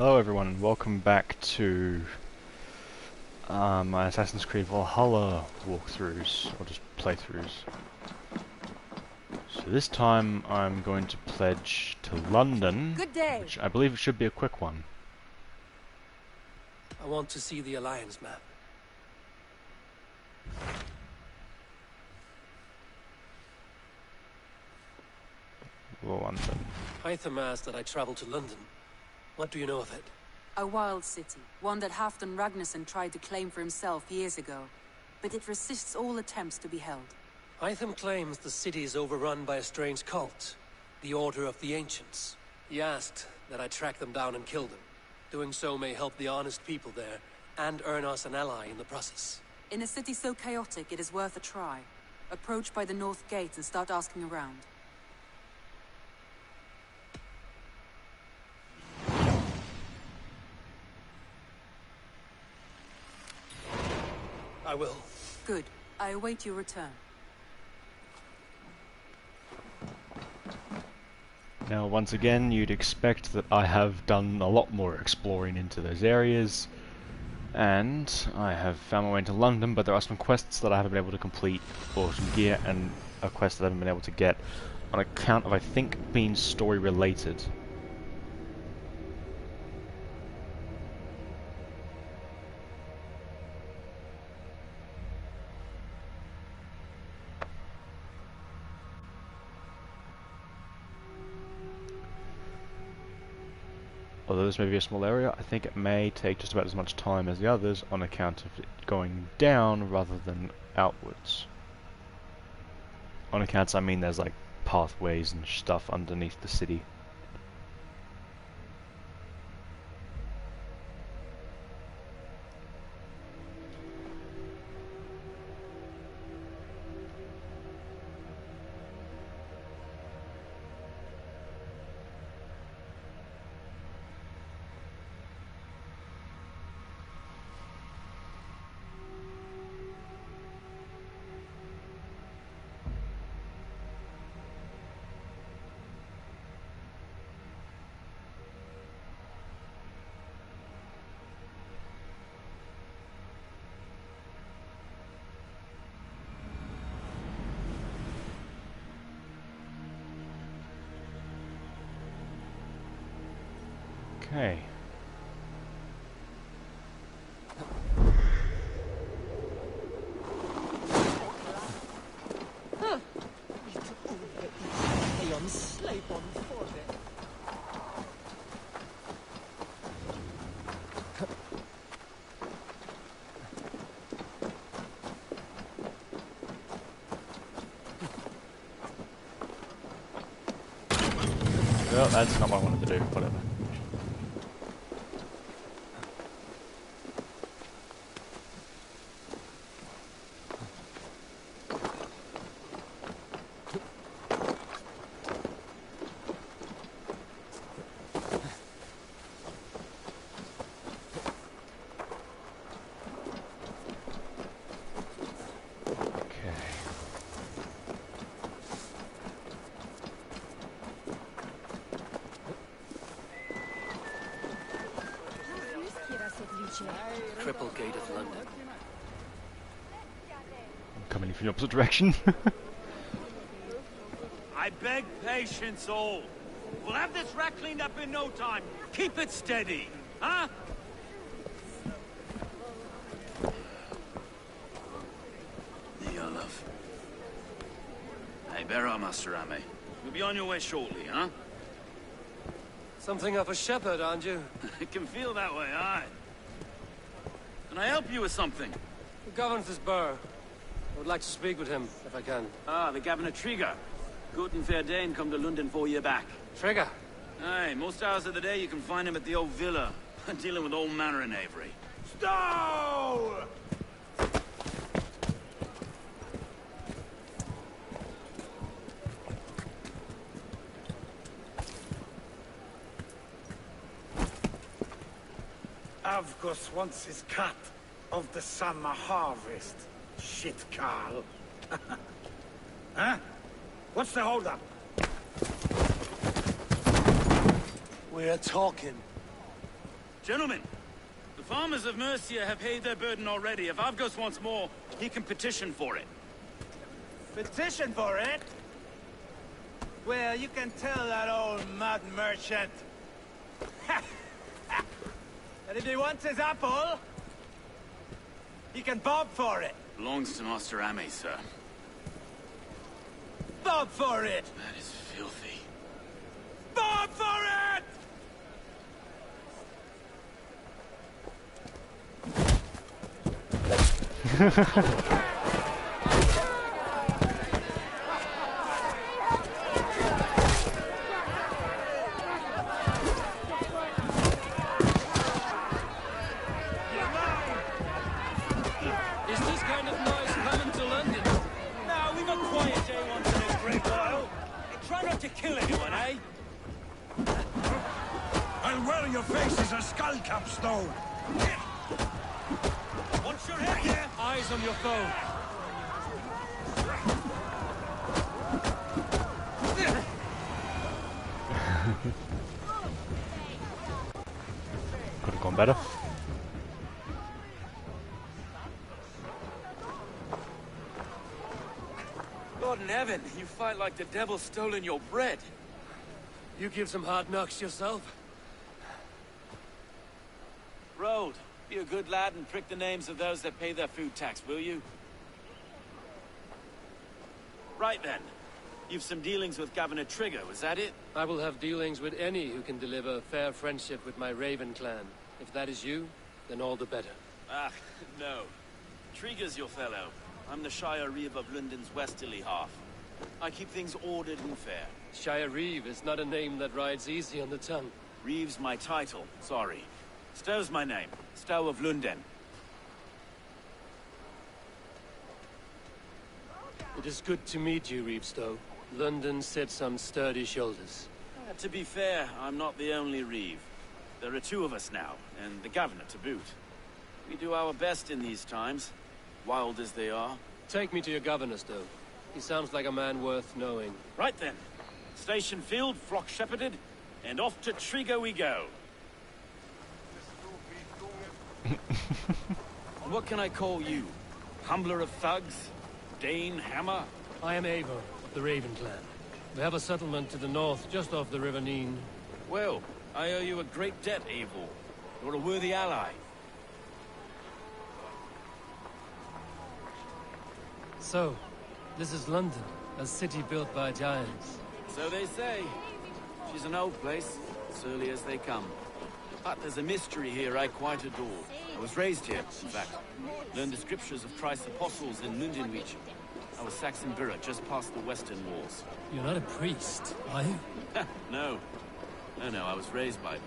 Hello everyone and welcome back to my Assassin's Creed Valhalla walkthroughs, or just playthroughs. So this time I'm going to pledge to London, Good day. which I believe should be a quick one. I want to see the Alliance map. London. Hytham asked that I travel to London. What do you know of it? A wild city, one that Halfdan Ragnarsson tried to claim for himself years ago. But it resists all attempts to be held. Hytham claims the city is overrun by a strange cult, the Order of the Ancients. He asked that I track them down and kill them. Doing so may help the honest people there, and earn us an ally in the process. In a city so chaotic, it is worth a try. Approach by the north gate and start asking around. I will. Good. I await your return. Now once again you'd expect that I have done a lot more exploring into those areas, and I have found my way into London, but there are some quests that I haven't been able to complete, or some gear and a quest that I haven't been able to get on account of, I think, being story related. Although this may be a small area, I think it may take just about as much time as the others on account of it going down rather than outwards. On accounts I mean there's like pathways and stuff underneath the city. Okay. Well, that's not what I wanted to do, whatever. Triple Gate of London. I'm coming from the opposite direction. I beg patience, all. We'll have this wreck cleaned up in no time. Keep it steady, huh? Yeah, love. Hey, bear our Master Ame. You'll be on your way shortly, huh? Something of a shepherd, aren't you? It can feel that way, aye. Can I help you with something? Who governs this burr? I would like to speak with him, if I can. Ah, the Governor Trigger. Good and fair Dane come to London 4 year back. Trigger? Aye, most hours of the day you can find him at the old villa, dealing with all manner in Avery. Stow! Avgos wants his cut of the summer harvest. Shit, Carl. Huh? What's the holdup? We're talking. Gentlemen, the farmers of Mercia have paid their burden already. If Avgos wants more, he can petition for it. Petition for it? Well, you can tell that old mud merchant. And if he wants his apple, he can bob for it. Belongs to Master Ame, sir. Bob for it! That is filthy. Bob for it! Is this kind of noise coming to London? Now, we've a quiet day once in a great while. And try not to kill anyone, eh? I'll wear your faces as skull caps, though. Watch your head here. Eyes on your foe. Could have gone better. God in heaven, you fight like the devil's stolen your bread. You give some hard knocks yourself? Road, be a good lad and prick the names of those that pay their food tax, will you? Right then. You've some dealings with Governor Trigger, was that it? I will have dealings with any who can deliver fair friendship with my Raven clan. If that is you, then all the better. Ah, no. Trigger's your fellow. I'm the Shire Reeve of Lunden's westerly half. I keep things ordered and fair. Shire Reeve is not a name that rides easy on the tongue. Reeve's my title, sorry. Stow's my name. Stow of Lunden. It is good to meet you, Reevestow. London sits on sturdy shoulders. To be fair, I'm not the only Reeve. There are two of us now, and the governor to boot. We do our best in these times, wild as they are. Take me to your governor, Stow. He sounds like a man worth knowing. Right then. Station filled, flock shepherded, and off to Trigger we go. What can I call you? Humbler of thugs? Dane Hammer? I am Eivor of the Raven clan. We have a settlement to the north, just off the River Neen. Well, I owe you a great debt, Eivor. You're a worthy ally. So, this is London, a city built by giants. So they say. She's an old place, surly as they come. But there's a mystery here I quite adore. I was raised here, in fact. Learned the scriptures of Christ's apostles in Lunden region. I was Saxon Borough just past the western walls. You're not a priest, are you? No. No, I was raised by them.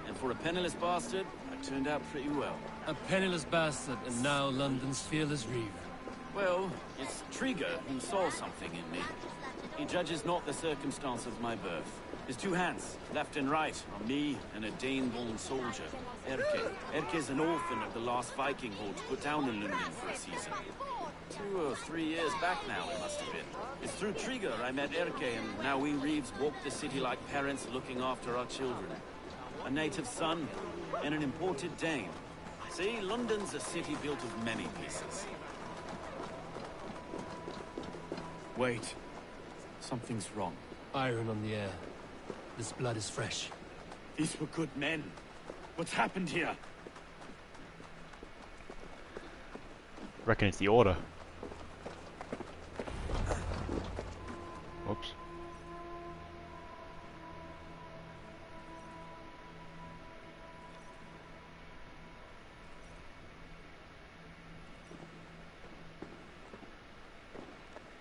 And for a penniless bastard, I turned out pretty well. A penniless bastard, and now London's fearless Reeve. Well, it's Trigger who saw something in me. He judges not the circumstance of my birth. His two hands, left and right, are me and a Dane-born soldier, Erke. Erke's an orphan of the last Viking horde put down in Lunden for a season. 2 or 3 years back now, it must have been. It's through Trigger I met Erke, and now we Reeves walk the city like parents looking after our children. A native son and an imported Dane. See, London's a city built of many pieces. Wait. Something's wrong. Iron on the air. This blood is fresh. These were good men. What's happened here? Reckon it's the order. Whoops.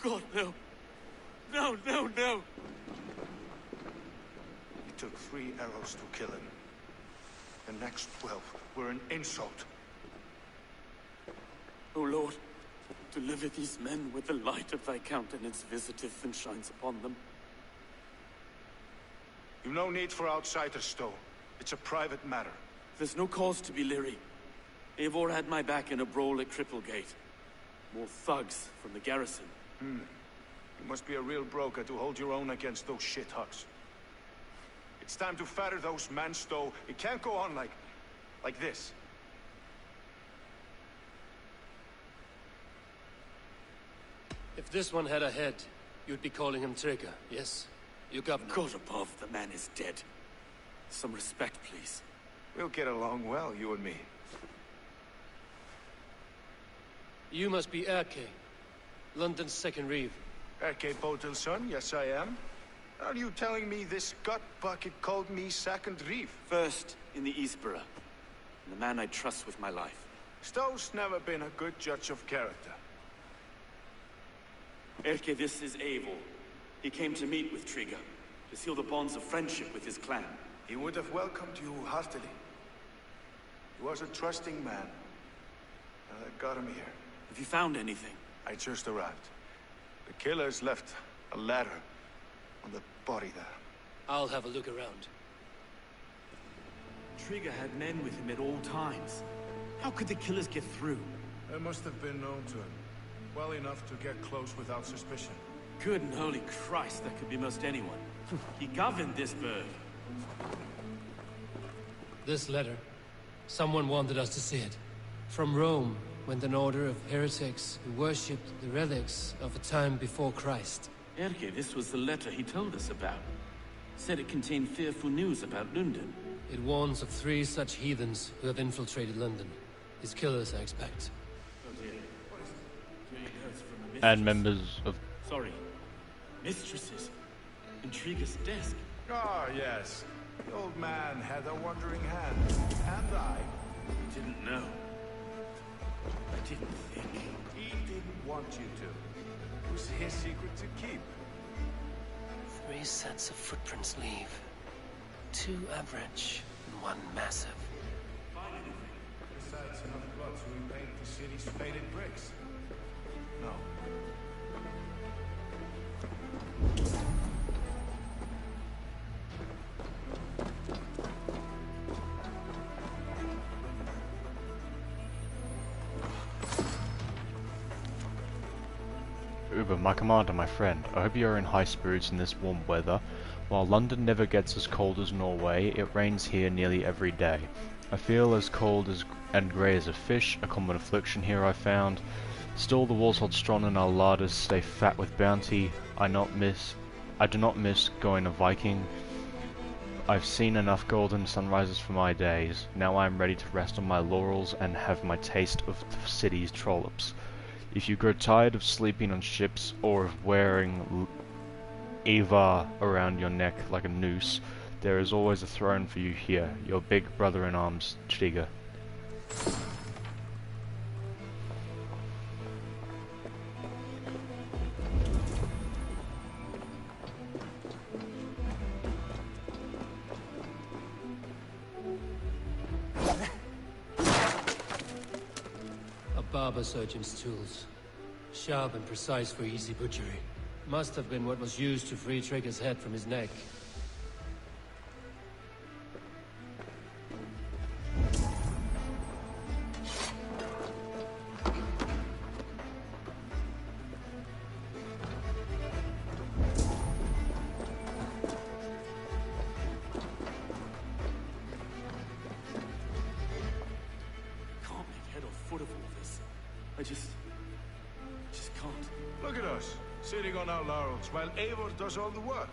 God, no. No. It took 3 arrows to kill him. The next 12 were an insult. O Lord, deliver these men with the light of thy countenance visiteth and shines upon them. You've no need for outsiders, Stowe. It's a private matter. There's no cause to be leery. Eivor had my back in a brawl at Cripplegate. More thugs from the garrison. You must be a real broker to hold your own against those shithucks. It's time to fetter those men, Stowe. It can't go on like... Like this. If this one had a head, you'd be calling him Trigger, yes? You governor. God above, the man is dead. Some respect, please. We'll get along well, you and me. You must be Erke, London's second reeve. Erke Botel's son, yes I am. Are you telling me this gut bucket called me second reeve? First in the Eastborough, and the man I trust with my life. Stowe's never been a good judge of character. Erke, this is Eivor. He came to meet with Trigger, to seal the bonds of friendship with his clan. He would have welcomed you heartily. He was a trusting man. And I got him here. Have you found anything? I just arrived. The killers left a ladder on the body there. I'll have a look around. Trigger had men with him at all times. How could the killers get through? They must have been known to him. Well enough to get close without suspicion. Good and holy Christ, that could be most anyone. He governed this bird. This letter. Someone wanted us to see it. From Rome went an order of heretics who worshipped the relics of a time before Christ. Erke, this was the letter he told us about. Said it contained fearful news about Lunden. It warns of 3 such heathens who have infiltrated London. His killers, I expect. Oh dear. What is it? It hurts from a mistress. And members of... Sorry. Mistresses. In Trigger's desk. Ah, yes. The old man had a wandering hand. And I Didn't know. I didn't think. He didn't want you to. It was his secret to keep. 3 sets of footprints leave. 2 average and 1 massive. Besides enough blood to repaint the city's faded bricks. No. Uber, my commander, my friend, I hope you are in high spirits in this warm weather. While London never gets as cold as Norway, it rains here nearly every day. I feel as cold as and grey as a fish, a common affliction here I found. Still the walls hold strong and our larders stay fat with bounty. I do not miss going a Viking. I've seen enough golden sunrises for my days. Now I am ready to rest on my laurels and have my taste of the city's trollops. If you grow tired of sleeping on ships or of wearing Eva around your neck like a noose, there is always a throne for you here, your big brother-in-arms, Trigger. A barber surgeon's tools. Sharp and precise for easy butchery. Must have been what was used to free Trigger's head from his neck. Can't make head or foot of all this. I just can't. Look at us, sitting on our laurels, while Eivor does all the work.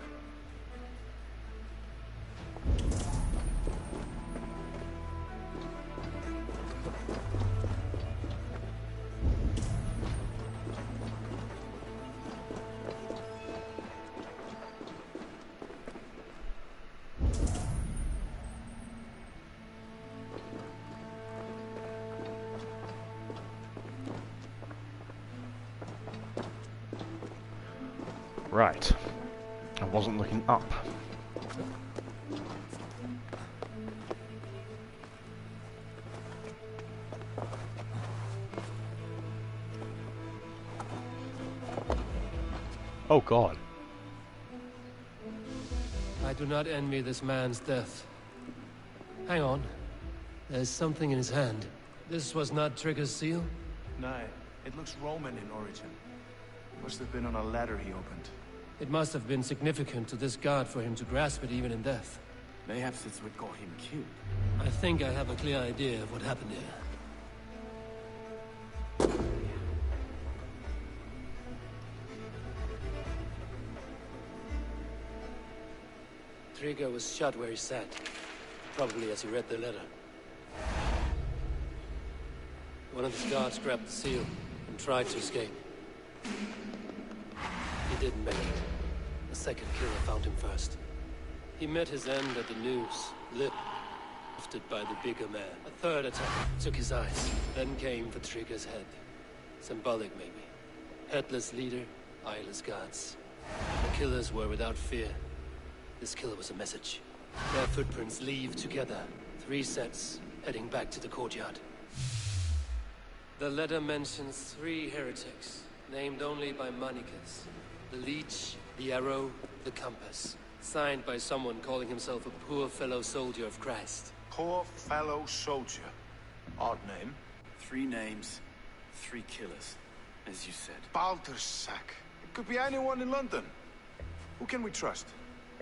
Right. I wasn't looking up. Oh God. I do not envy this man's death. Hang on. There's something in his hand. This was not Trigger's seal? Nay, it looks Roman in origin. Must have been on a ladder he opened. It must have been significant to this god for him to grasp it even in death. Perhaps it's what got him killed. I think I have a clear idea of what happened here. Trigger was shot where he sat, probably as he read the letter. One of his guards grabbed the seal and tried to escape. He didn't make it. The second killer found him first. He met his end at the noose, lifted by the bigger man. A third attack took his eyes, then came for Trigger's head. Symbolic, maybe. Headless leader, eyeless guards. The killers were without fear. This killer was a message. Their footprints leave together. 3 sets, heading back to the courtyard. The letter mentions 3 heretics, named only by monikers. The Leech, the Arrow, the Compass. Signed by someone calling himself a poor fellow soldier of Christ. Poor fellow soldier. Odd name. 3 names, 3 killers, as you said. Baldersack. It could be anyone in London. Who can we trust?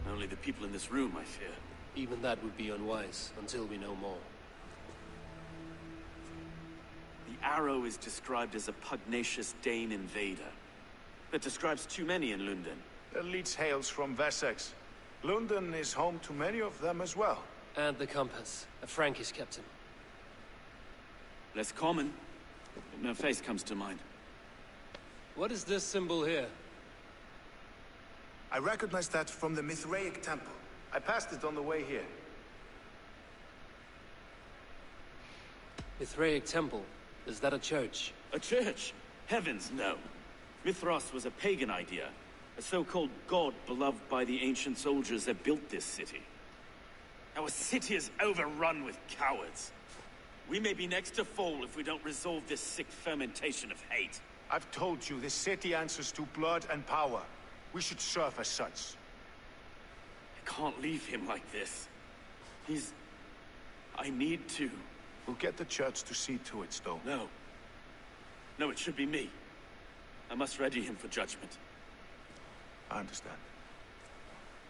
Only the people in this room, I fear. Even that would be unwise, until we know more. The Arrow is described as a pugnacious Dane invader. That describes too many in Lunden. The Leech hails from Wessex. Lunden is home to many of them as well. And the Compass, a Frankish captain. Less common, but no face comes to mind. What is this symbol here? I recognize that from the Mithraic temple. I passed it on the way here. Mithraic temple? Is that a church? A church? Heavens, no. Mithras was a pagan idea. A so-called god beloved by the ancient soldiers that built this city. Our city is overrun with cowards. We may be next to fall if we don't resolve this sick fermentation of hate. I've told you, this city answers to blood and power. We should serve as such. I can't leave him like this. I need to. We'll get the church to see to it, Stowe. No. No, it should be me. I must ready him for judgment. I understand.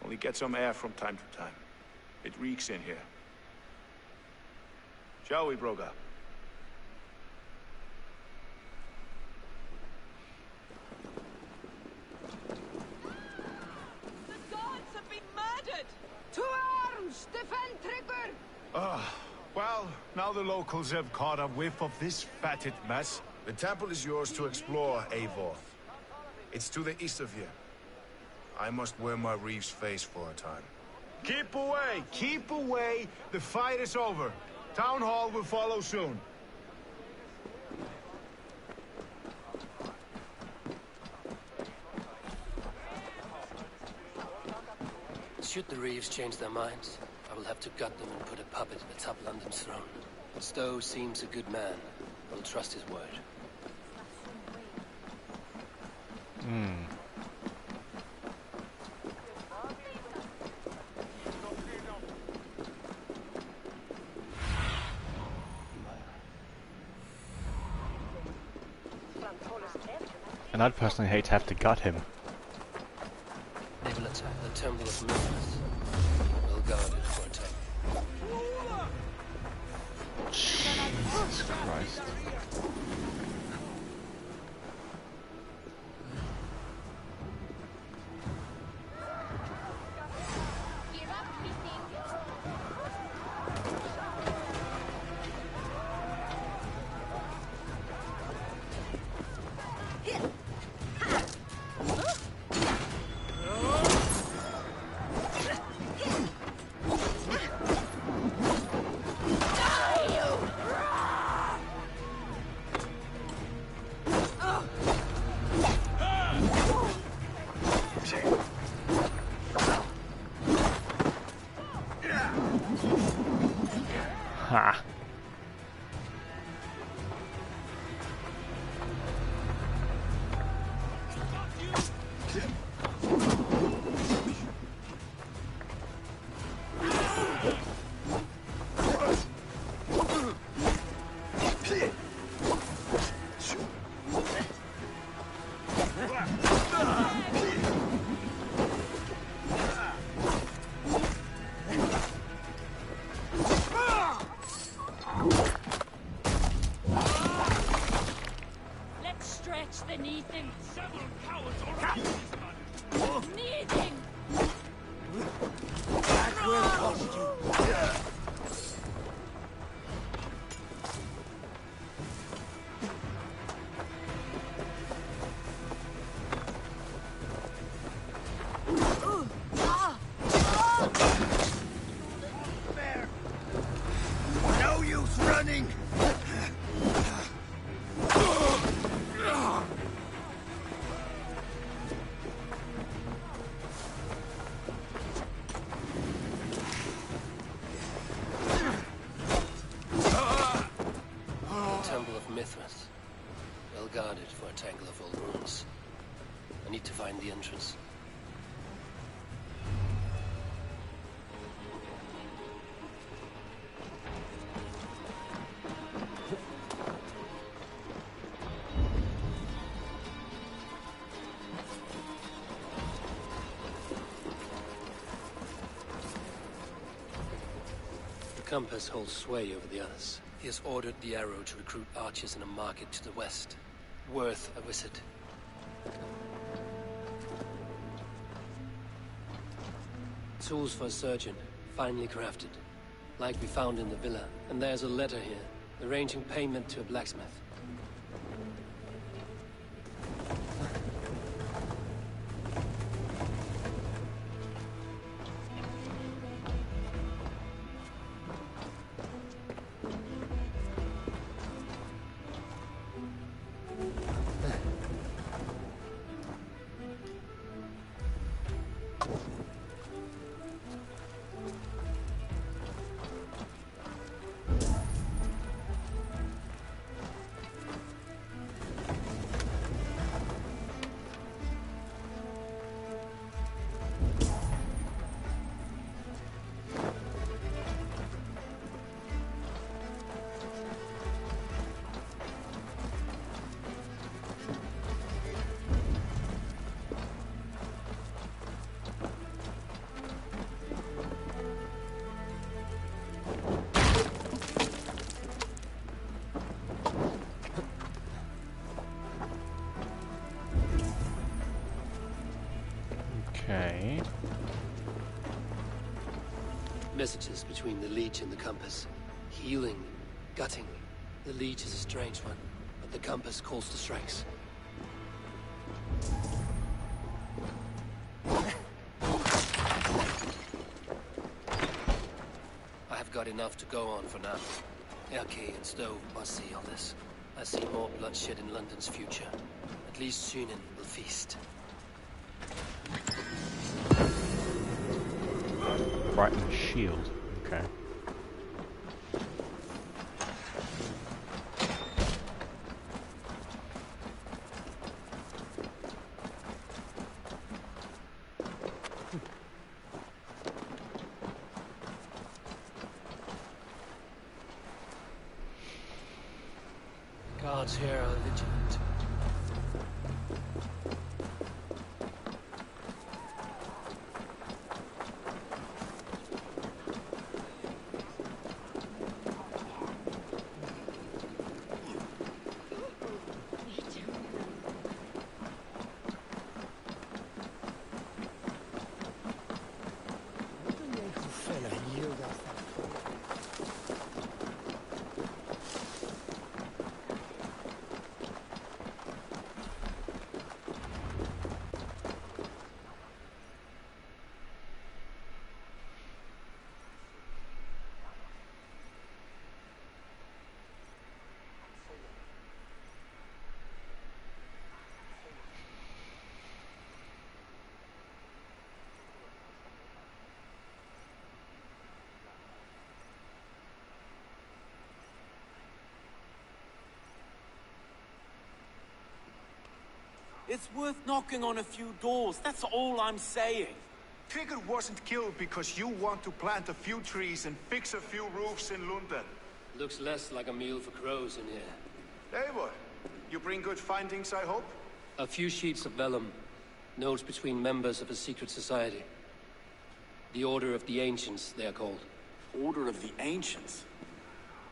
Only get some air from time to time. It reeks in here. Shall we, Broga? The gods have been murdered! To arms! Defend Trigger! Well, now the locals have caught a whiff of this fatted mess. The temple is yours to explore, Eivor. It's to the east of here. I must wear my Reeve's face for a time. Keep away! Keep away! The fight is over. Town Hall will follow soon. Should the Reeves change their minds, I will have to gut them and put a puppet atop London's throne. Stowe seems a good man. I will trust his word. And I'd personally hate to have to gut him. They will attack the Temple of Mithras. We'll guard it for a time. Jesus Christ. Ha. Mithras. Well guarded for a tangle of old ruins. I need to find the entrance. The compass holds sway over the others. He has ordered the arrow to recruit archers in a market to the west. Worth a visit. Tools for a surgeon, finely crafted. Like we found in the villa. And there's a letter here, arranging payment to a blacksmith. Okay. Messages between the Leech and the compass. Healing, gutting. The Leech is a strange one, but the compass calls to strikes. I have got enough to go on for now. Erke and Stowe must see all this. I see more bloodshed in London's future. At least Sunan will feast. Brighten the shield. Okay. Guards here are vigilant. It's worth knocking on a few doors, that's all I'm saying. Trigger wasn't killed because you want to plant a few trees and fix a few roofs in Lunden. Looks less like a meal for crows in here. Eivor, you bring good findings, I hope? A few sheets of vellum. Notes between members of a secret society. The Order of the Ancients, they are called. Order of the Ancients?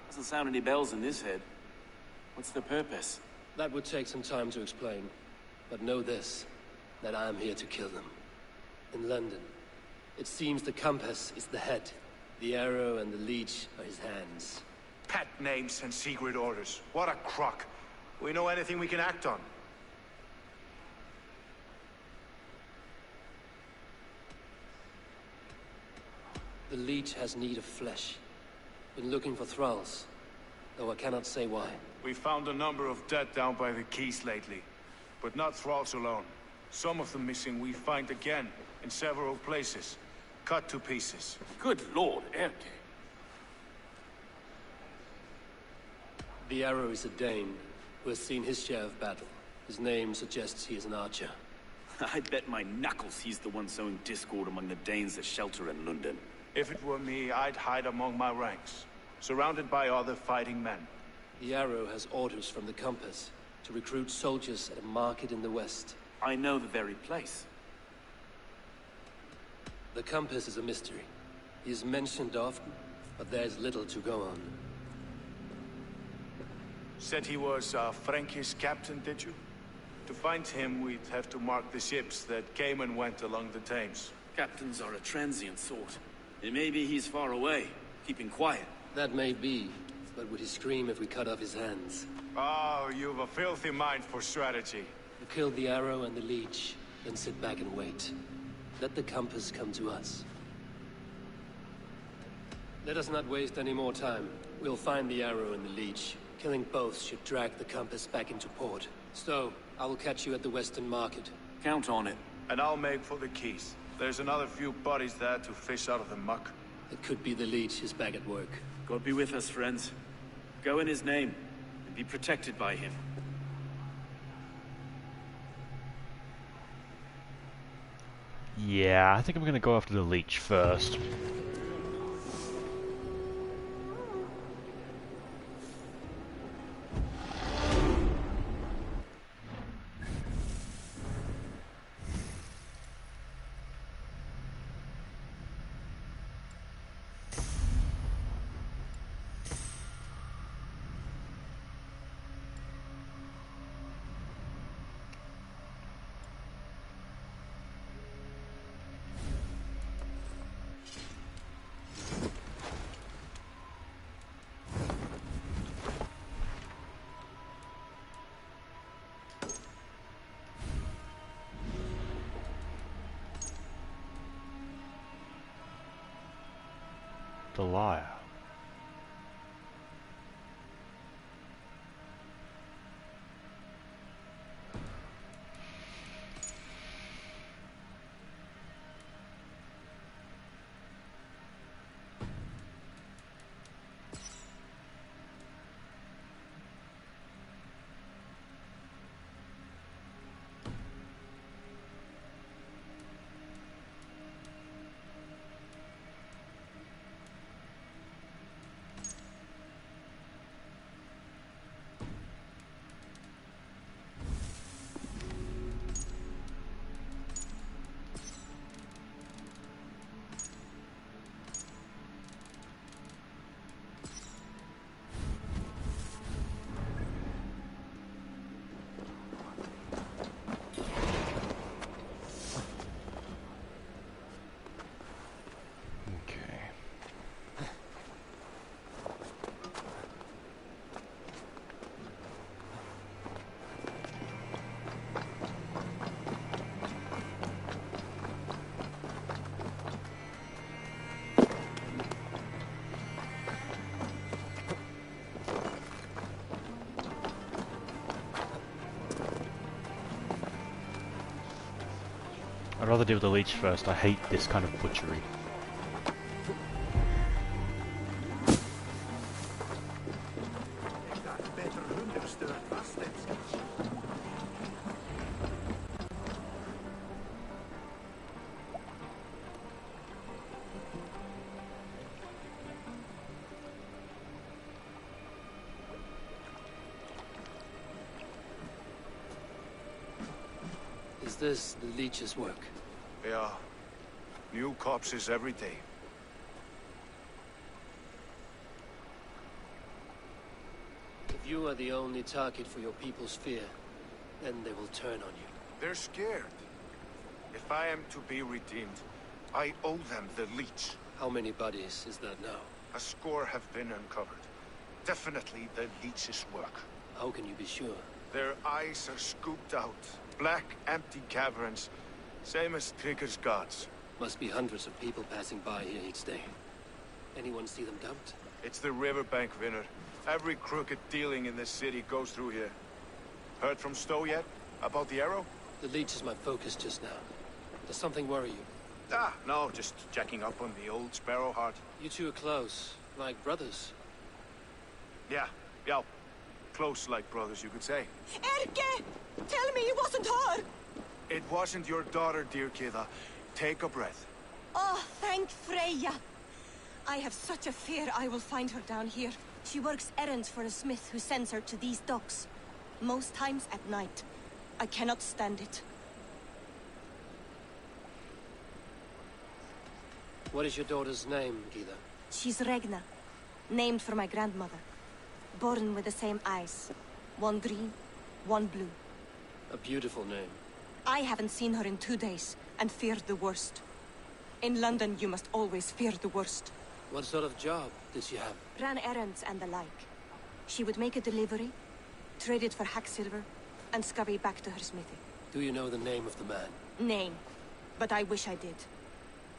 Doesn't sound any bells in this head. What's the purpose? That would take some time to explain. But know this, that I am here to kill them. In London, it seems the compass is the head. The arrow and the leech are his hands. Pet names and secret orders. What a crock. We know anything we can act on. The leech has need of flesh. Been looking for thralls, though I cannot say why. We found a number of dead down by the quays lately. But not thralls alone. Some of the missing we find again, in several places. Cut to pieces. Good lord, Erke. The Arrow is a Dane who has seen his share of battle. His name suggests he is an archer. I bet my knuckles he's the one sowing discord among the Danes that shelter in Lunden. If it were me, I'd hide among my ranks, surrounded by other fighting men. The Arrow has orders from the Compass to recruit soldiers at a market in the west. I know the very place. The Compass is a mystery. He is mentioned often, but there's little to go on. Said he was a Frankish captain, did you? To find him, we'd have to mark the ships that came and went along the Thames. Captains are a transient sort. It may be he's far away, keeping quiet. That may be, but would he scream if we cut off his hands? Oh, you've a filthy mind for strategy. We kill the Arrow and the Leech, then sit back and wait. Let the Compass come to us. Let us not waste any more time. We'll find the Arrow and the Leech. Killing both should drag the Compass back into port. So, I will catch you at the Western Market. Count on it. And I'll make for the keys. There's another few bodies there to fish out of the muck. It could be the Leech is back at work. God be with us, friends. Go in his name, and be protected by him. Yeah, I think I'm gonna go after the Leech first. The Lyre. I'd rather deal with the Leech first. I hate this kind of butchery. Is this the Leech's work? Yeah. New corpses every day. If you are the only target for your people's fear, then they will turn on you. They're scared. If I am to be redeemed, I owe them the Leech. How many bodies is that now? A score have been uncovered. Definitely the Leech's work. How can you be sure? Their eyes are scooped out. Black, empty caverns. Same as Trigger's gods. Must be hundreds of people passing by here each day. Anyone see them dumped? It's the riverbank, Vinner. Every crooked dealing in this city goes through here. Heard from Stowe yet? About the Arrow? The Leech is my focus just now. Does something worry you? Ah, no, just checking up on the old Sparrowheart. You two are close, like brothers. Yeah. close like brothers, you could say. Erke! Tell me it wasn't her! It wasn't your daughter, dear Kida. Take a breath. Oh, thank Freya. I have such a fear I will find her down here. She works errands for a smith who sends her to these docks. Most times at night. I cannot stand it. What is your daughter's name, Gida? She's Regna, named for my grandmother. Born with the same eyes. One green, one blue. A beautiful name. I haven't seen her in 2 days, and feared the worst. In London, you must always fear the worst. What sort of job did she have? Ran errands and the like. She would make a delivery, trade it for hack silver, and scurry back to her smithy. Do you know the name of the man? Name. But I wish I did.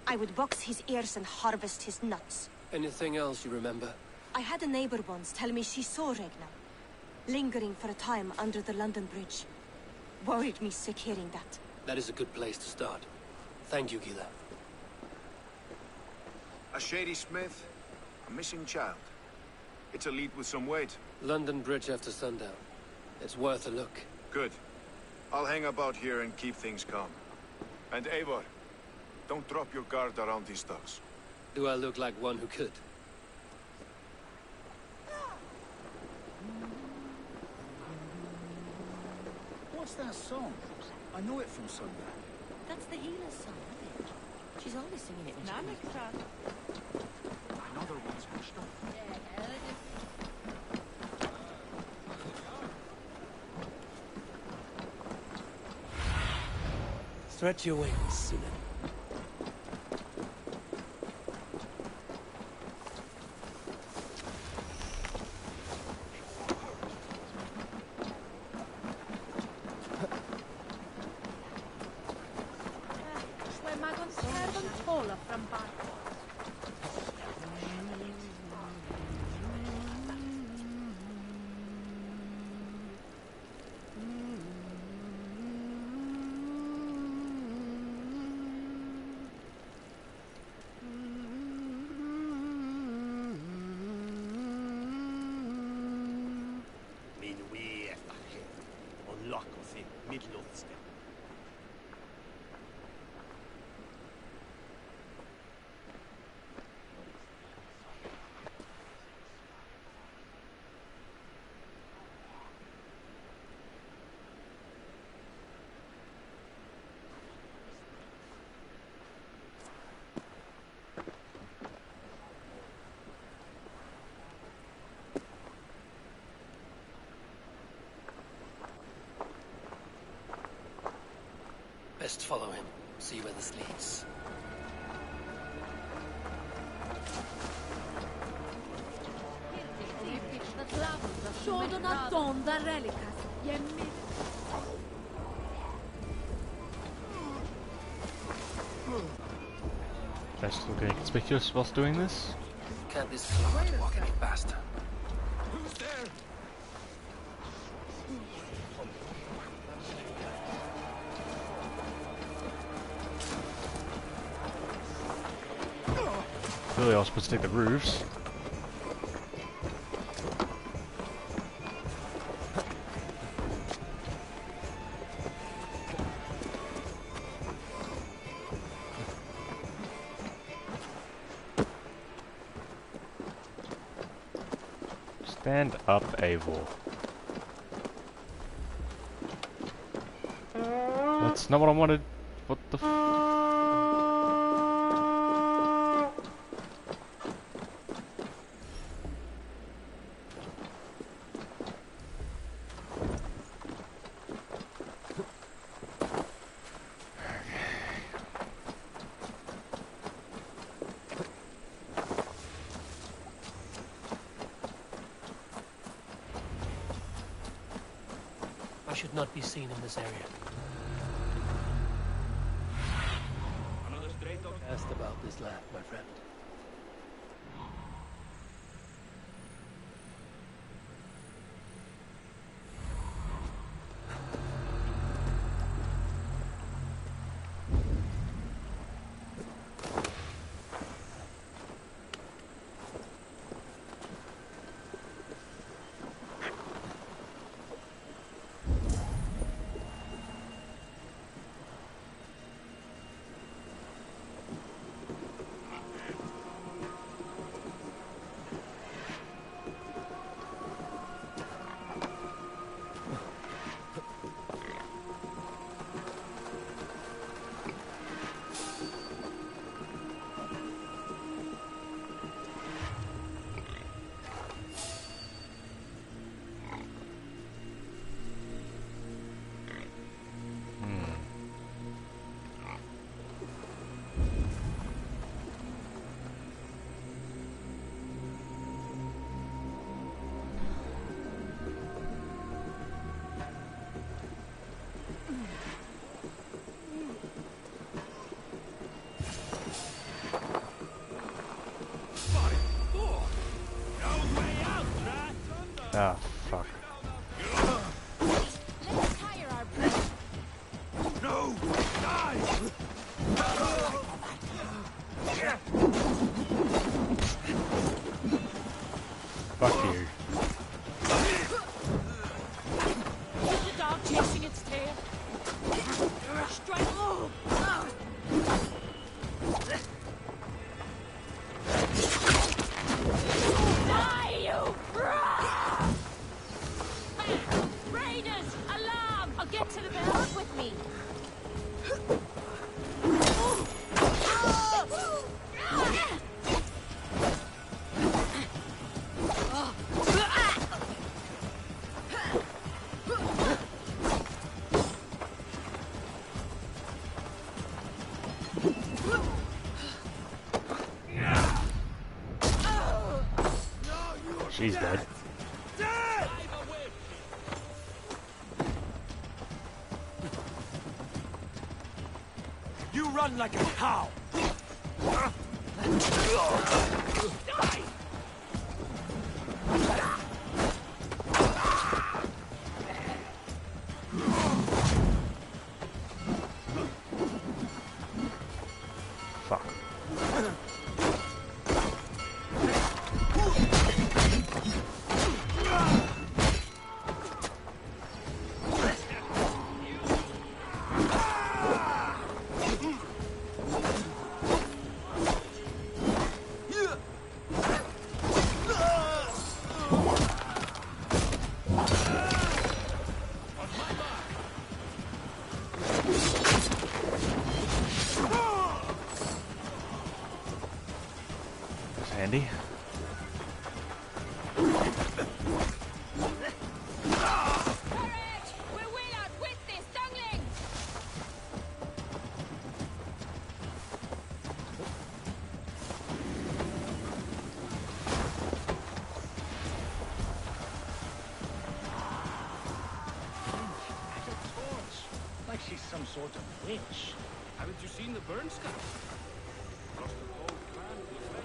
I would box his ears and harvest his nuts. Anything else you remember? I had a neighbor once tell me she saw Regna, lingering for a time under the London Bridge. Worried me sick hearing that. That is a good place to start. Thank you, Gila. A shady smith, a missing child. It's a lead with some weight. London Bridge after sundown. It's worth a look. Good. I'll hang about here and keep things calm. And Eivor, don't drop your guard around these docks. Do I look like one who could? What's that song? I know it from somewhere. That's the healer's song, I think. She's always singing it when she comes back. Another one's washed up. Stretch your wings, Sunan. Best follow him. See where this leads. Best looking conspicuous whilst doing this. Can't this cloud walk any faster? Who's there? Clearly I was supposed to take the roofs. Stand up, Eivor. That's not what I wanted. What the f- I should not be seen in this area. Another straight dog. Asked about this land, my friend. Fuck you. The dog chasing its tail. Strike. Die, you! Raiders! Alarm! I'll get to the bell. Walk with me. She's dead. You run like a cow! Fuck. That's handy. Courage! We will outwit this dungling! Like she's some sort of witch. Haven't you seen the burn scar? Lost the whole clan to the